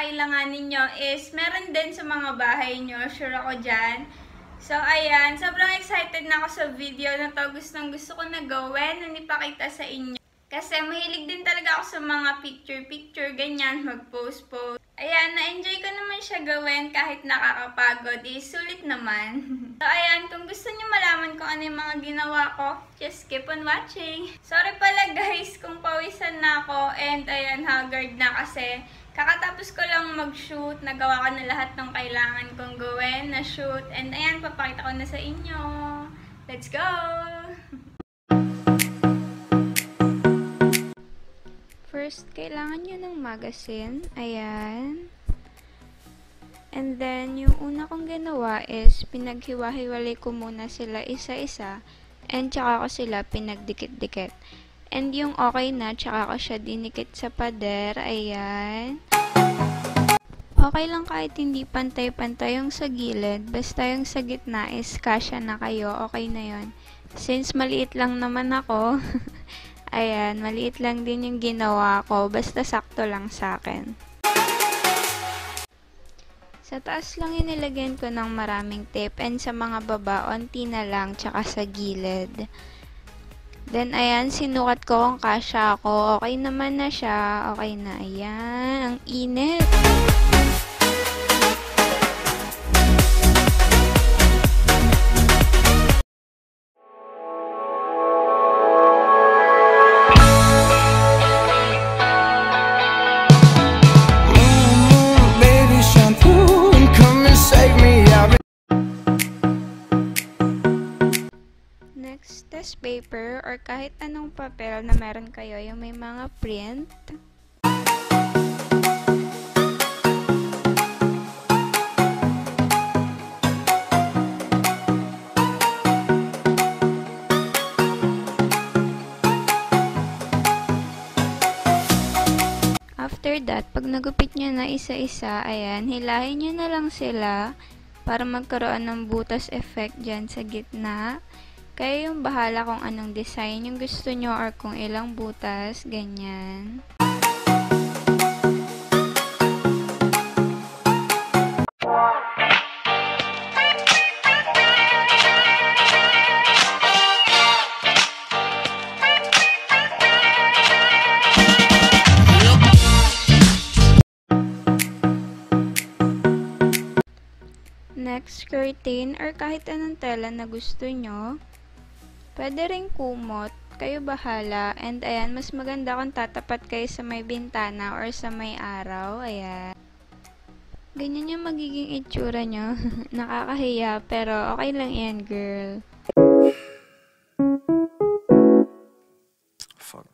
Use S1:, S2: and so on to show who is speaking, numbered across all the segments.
S1: kakailanganin nyo is meron din sa mga bahay nyo. Sure ako dyan. So, ayan. Sobrang excited na ako sa video na to. Gusto ko na gawin na ipakita sa inyo. Kasi mahilig din talaga ako sa mga picture-picture, ganyan, mag-post-post. Ayan, na-enjoy ko naman siya gawin kahit nakakapagod. Sulit naman. So, ayan, kung gusto niyo malaman kung ano yung mga ginawa ko, just keep on watching. Sorry pala guys kung pawisan na ako and ayan, haggard na kasi kakatapos ko lang mag-shoot. Nagawa ko na lahat ng kailangan kong gawin na shoot. And ayan, papakita ko na sa inyo. Let's go! First, kailangan nyo ng magazine. Ayan. And then, yung una kong ginawa is, pinaghiwa-hiwalay ko muna sila isa-isa. And tsaka ko sila pinagdikit-dikit. And yung okay na, tsaka ko siya dinikit sa pader. Ayan. Okay lang kahit hindi pantay-pantay yung sa gilid. Basta yung sa gitna is kasya na kayo. Okay na yon. Since maliit lang naman ako, ayan, maliit lang din yung ginawa ko. Basta sakto lang sa akin. Sa taas lang yung nilagyan ko ng maraming tape. And sa mga baba, onti na lang. Tsaka sa gilid. Then, ayan, sinukat ko kung kasya ako. Okay naman na siya. Okay na. Ayan, ang init. Next, test paper or kahit anong papel na meron kayo, yung may mga print. After that, pag nagupit nyo na isa-isa, ayan, hilahin nyo na lang sila para magkaroon ng butas effect dyan sa gitna. Kayo yung bahala kung anong design yung gusto nyo or kung ilang butas, ganyan. Next, curtain or kahit anong tela na gusto nyo. Pwede rin kumot, kayo bahala. And ayan, mas maganda kung tatapat kayo sa may bintana or sa may araw. Ayan. Ganyan yung magiging itsura nyo. Nakakahiya, pero okay lang yan, girl.
S2: Fuck.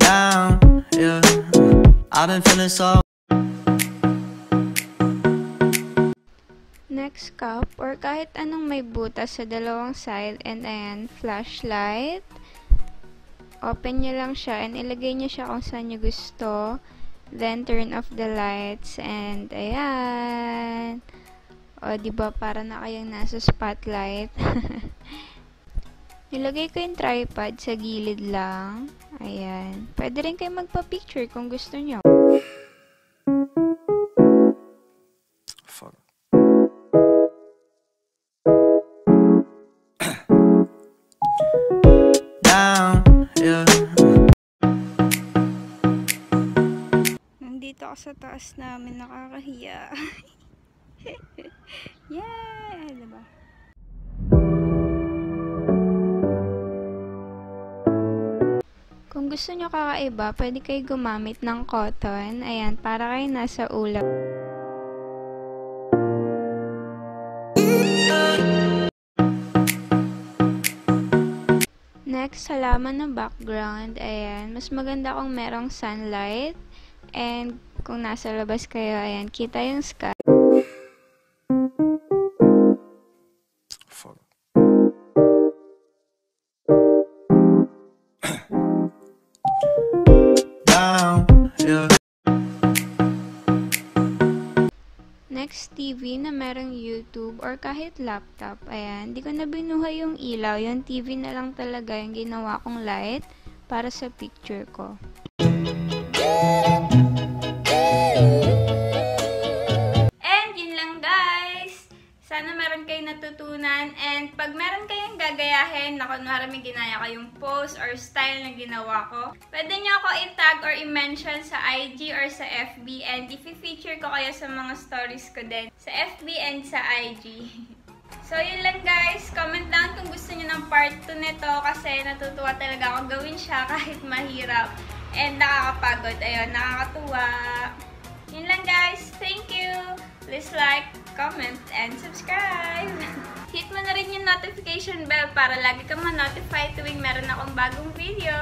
S2: Down, yeah. I've been feeling so.
S1: Next, cup or kahit anong may butas sa dalawang side. And ayan, flashlight. Open nyo lang siya and ilagay nyo siya kung saan nyo gusto. Then, turn off the lights. And ayan. O, diba para na kayong nasa spotlight. Nilagay ko yung tripod sa gilid lang. Ayan. Pwede rin kayo magpa-picture kung gusto nyo.
S2: Fuck. Down, yeah.
S1: Nandito ako sa taas namin, nakakahiya. Yeah! Diba? Kung gusto nyo kakaiba, pwede kayo gumamit ng cotton. Ayan, para kayo nasa ulap. Next, halaman ng background. Ayan, mas maganda kung merong sunlight. And kung nasa labas kayo, ayan, kita yung sky.
S2: Fuck. Down, yeah.
S1: Next, TV na merong YouTube or kahit laptop. Ayan, di ko na binuhay yung ilaw. Yung TV na lang talaga yung ginawa kong light. para sa picture ko. And yun lang guys! Sana meron kayong natutunan, and pag meron kayong gagayahin na kunwari may ginaya kayong pose or style na ginawa ko, pwede nyo ako i-tag or i-mention sa IG or sa FB, and i-feature ko kayo sa mga stories ko din sa FB and sa IG. So yun lang guys, comment down kung gusto nyo ng part 2 nito kasi natutuwa talaga ako gawin siya kahit mahirap and nakakapagod. Ayun, nakakatuwa. Yun lang guys, thank you! Please like, comment, and subscribe! Hit mo na rin yung notification bell para lagi kang ma-notify tuwing meron akong bagong video.